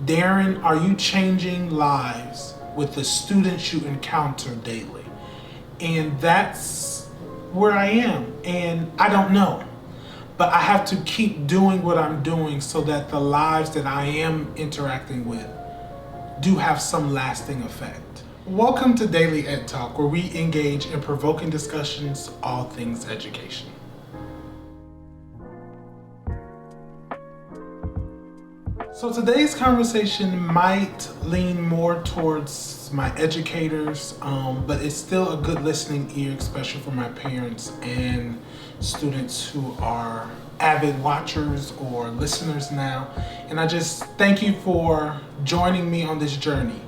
Darren, are you changing lives with the students you encounter daily? And that's where I am. And I don't know. But I have to keep doing what I'm doing so that the lives that I am interacting with do have some lasting effect. Welcome to Daily Ed Talk, where we engage in provoking discussions, all things education. So today's conversation might lean more towards my educators, but it's still a good listening ear, especially for my parents and students who are avid watchers or listeners now. And I just thank you for joining me on this journey.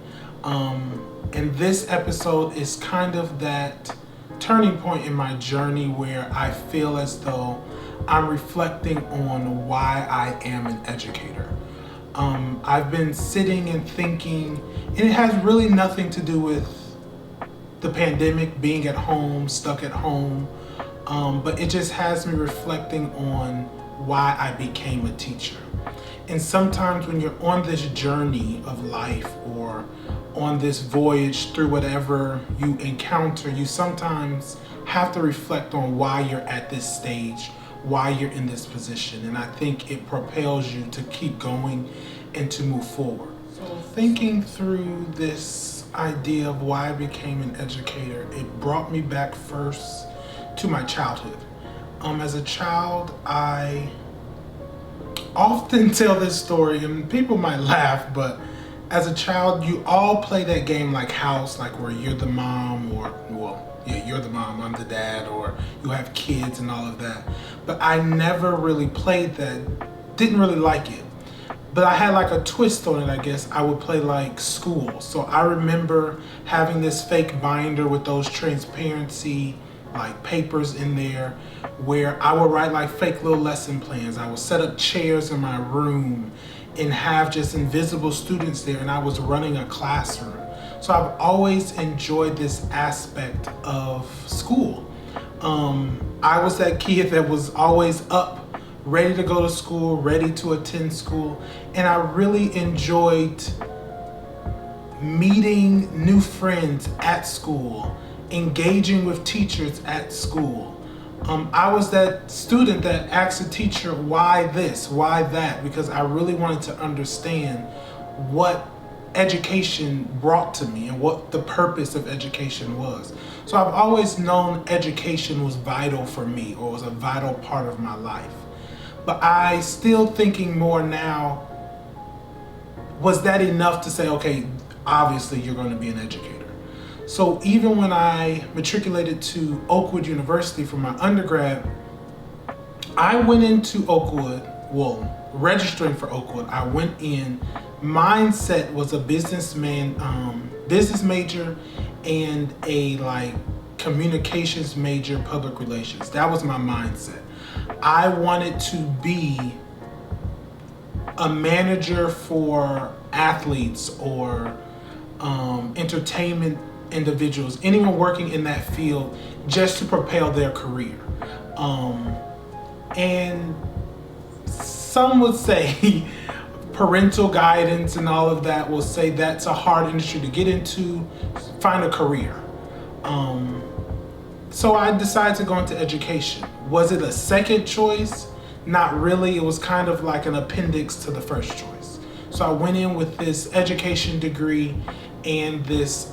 And this episode is kind of that turning point in my journey where I feel as though I'm reflecting on why I am an educator. I've been sitting and thinking, and it has really nothing to do with the pandemic, being at home, stuck at home, but it just has me reflecting on why I became a teacher. And sometimes when you're on this journey of life or on this voyage through whatever you encounter, you sometimes have to reflect on why you're at this stage, why you're in this position. And I think it propels you to keep going and to move forward. So thinking through this idea of why I became an educator, it brought me back first to my childhood. As a child, I often tell this story, and people might laugh, but as a child, you all play that game like house, like where you're the mom, or, well, yeah, you're the mom, I'm the dad, or you have kids and all of that. But I never really played that, didn't really like it. But I had like a twist on it, I guess. I would play like school. So I remember having this fake binder with those transparency like papers in there where I would write like fake little lesson plans. I would set up chairs in my room and have just invisible students there, and I was running a classroom. So I've always enjoyed this aspect of school. I was that kid that was always up, ready to go to school, ready to attend school, and I really enjoyed meeting new friends at school, engaging with teachers at school. I was that student that asked the teacher, why this, why that? Because I really wanted to understand what education brought to me and what the purpose of education was. So I've always known education was vital for me, or was a vital part of my life. But I still thinking more now, was that enough to say, okay, obviously you're going to be an educator? So even when I matriculated to Oakwood University for my undergrad, I went into Oakwood, well, registering for Oakwood, I went in, mindset was a business major and a like communications major, public relations. That was my mindset. I wanted to be a manager for athletes or entertainment individuals, anyone working in that field, just to propel their career. And some would say parental guidance and all of that will say that's a hard industry to get into, find a career. So I decided to go into education. Was it a second choice? Not really. It was kind of like an appendix to the first choice. So I went in with this education degree and this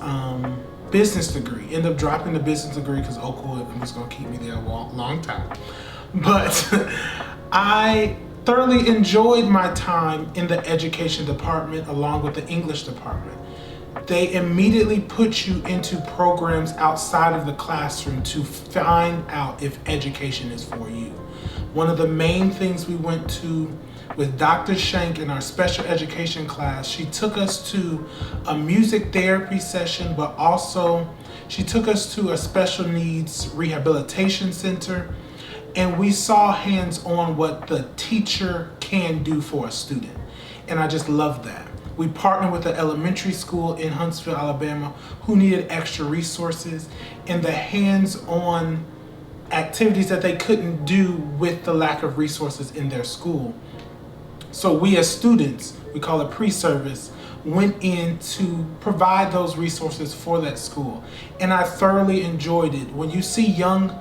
business degree. Ended up dropping the business degree because Oakwood was going to keep me there a long time. But I thoroughly enjoyed my time in the education department along with the English department. They immediately put you into programs outside of the classroom to find out if education is for you. One of the main things we went to with Dr. Shank in our special education class, she took us to a music therapy session, but also she took us to a special needs rehabilitation center, and we saw hands-on what the teacher can do for a student. And I just loved that. We partnered with an elementary school in Huntsville, Alabama, who needed extra resources, and the hands-on activities that they couldn't do with the lack of resources in their school. So we as students, we call it pre-service, went in to provide those resources for that school. And I thoroughly enjoyed it. When you see young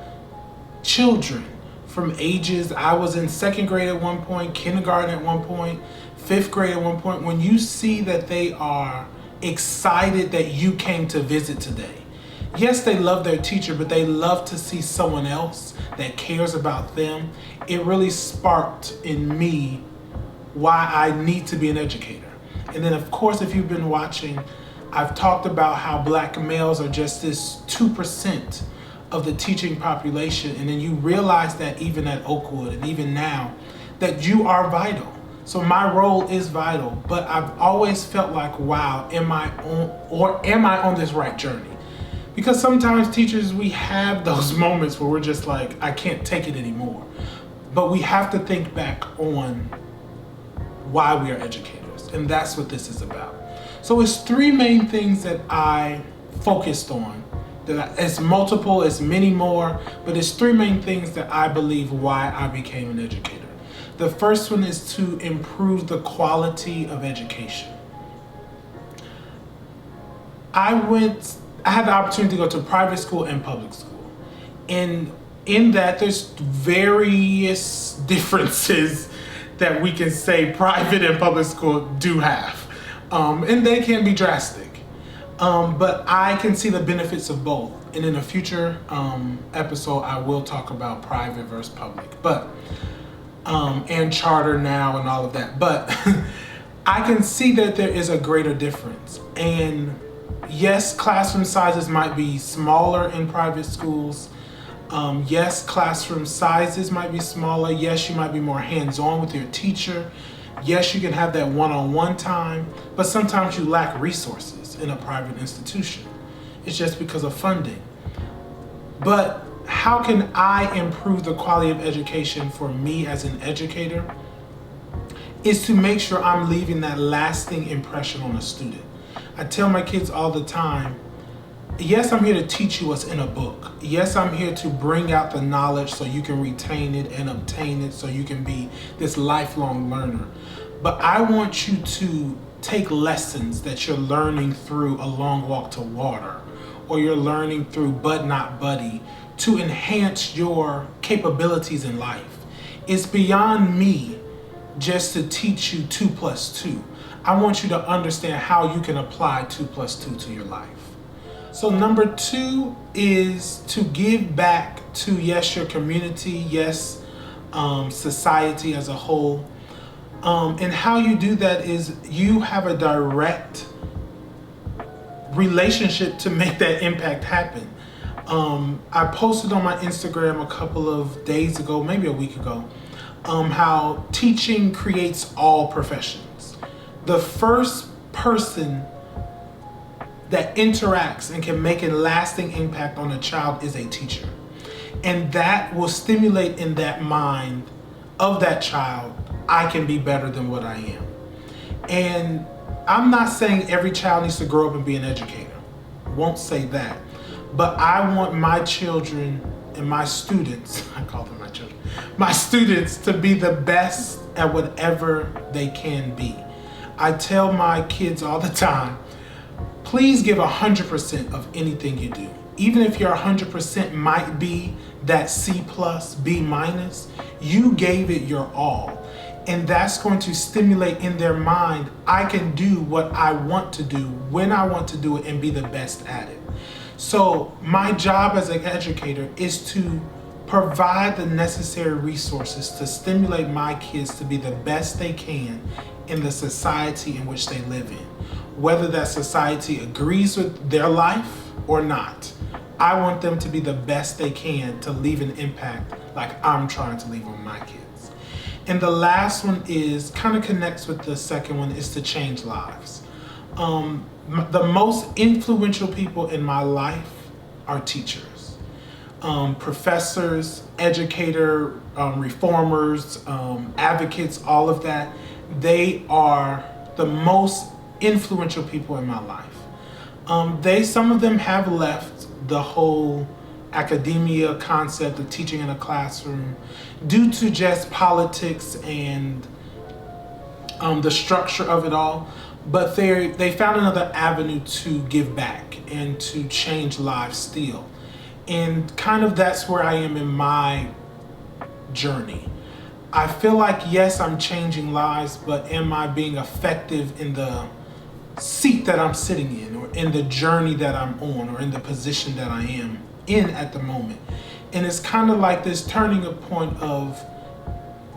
children from ages, I was in second grade at one point, kindergarten at one point, fifth grade at one point, when you see that they are excited that you came to visit today. Yes, they love their teacher, but they love to see someone else that cares about them. It really sparked in me why I need to be an educator. And then of course, if you've been watching, I've talked about how black males are just this 2% of the teaching population. And then you realize that even at Oakwood and even now, that you are vital. So my role is vital, but I've always felt like, wow, am I on this right journey? Because sometimes teachers, we have those moments where we're just like, I can't take it anymore. But we have to think back on why we are educators. And that's what this is about. So it's three main things that I focused on. It's multiple, it's many more, but it's three main things that I believe why I became an educator. The first one is to improve the quality of education. I had the opportunity to go to private school and public school. And in that, there's various differences that we can say private and public school do have. And they can be drastic. But I can see the benefits of both. And in a future episode, I will talk about private versus public, and charter now and all of that. But I can see that there is a greater difference. And yes, classroom sizes might be smaller in private schools. Yes, classroom sizes might be smaller. Yes, you might be more hands-on with your teacher. Yes, you can have that one-on-one time, but sometimes you lack resources in a private institution. It's just because of funding. But how can I improve the quality of education for me as an educator? Is to make sure I'm leaving that lasting impression on a student. I tell my kids all the time, yes, I'm here to teach you what's in a book. Yes, I'm here to bring out the knowledge so you can retain it and obtain it so you can be this lifelong learner. But I want you to take lessons that you're learning through A Long Walk to Water, or you're learning through Bud Not Buddy, to enhance your capabilities in life. It's beyond me just to teach you 2 + 2. I want you to understand how you can apply 2 + 2 to your life. So number 2 is to give back to, yes, your community, yes, society as a whole. And how you do that is you have a direct relationship to make that impact happen. I posted on my Instagram a couple of days ago, maybe a week ago, how teaching creates all professions. The first person that interacts and can make a lasting impact on a child is a teacher. And that will stimulate in that mind of that child, I can be better than what I am. And I'm not saying every child needs to grow up and be an educator. I won't say that. But I want my children and my students, I call them my children, my students to be the best at whatever they can be. I tell my kids all the time, please give 100% of anything you do. Even if your 100% might be that C+, B-, you gave it your all. And that's going to stimulate in their mind, I can do what I want to do, when I want to do it, and be the best at it. So my job as an educator is to provide the necessary resources to stimulate my kids to be the best they can in the society in which they live in. Whether that society agrees with their life or not, I want them to be the best they can to leave an impact like I'm trying to leave on my kids. And the last one is kind of connects with the second one, is to change lives. The most influential people in my life are teachers, professors, educator, reformers, advocates, all of that. They are the most influential people in my life. Some of them have left the whole academia concept of teaching in a classroom due to just politics and the structure of it all, but they found another avenue to give back and to change lives still. And kind of that's where I am in my journey. I feel like, yes, I'm changing lives, but am I being effective in the seat that I'm sitting in, or in the journey that I'm on, or in the position that I am in at the moment? And it's kind of like this turning a point of,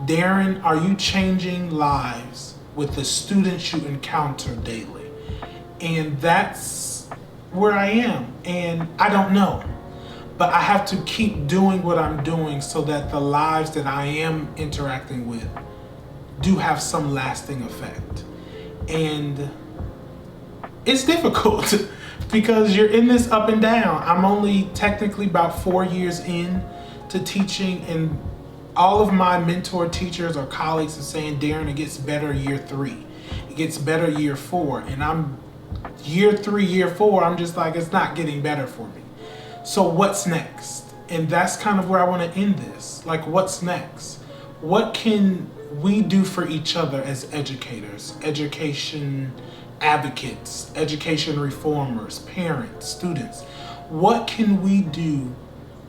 Darren, are you changing lives with the students you encounter daily? And that's where I am. And I don't know, but I have to keep doing what I'm doing so that the lives that I am interacting with do have some lasting effect. And it's difficult because you're in this up and down. I'm only technically about 4 years in to teaching, and all of my mentor teachers or colleagues are saying, Darren, it gets better year 3. It gets better year 4. And I'm year 3, year 4, I'm just like, it's not getting better for me. So what's next? And that's kind of where I want to end this. Like, what's next? What can we do for each other as educators, education advocates, education reformers, parents, students? What can we do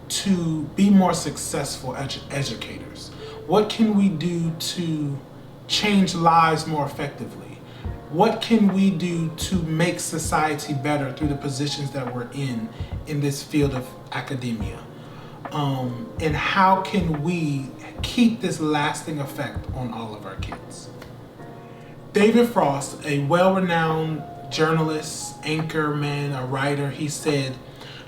to be more successful educators? What can we do to change lives more effectively? What can we do to make society better through the positions that we're in this field of academia? And how can we keep this lasting effect on all of our kids? David Frost, a well-renowned journalist, anchor man, a writer, he said,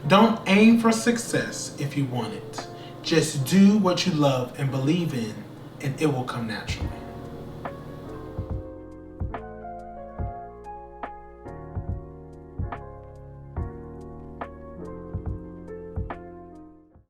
"Don't aim for success if you want it. Just do what you love and believe in, and it will come naturally."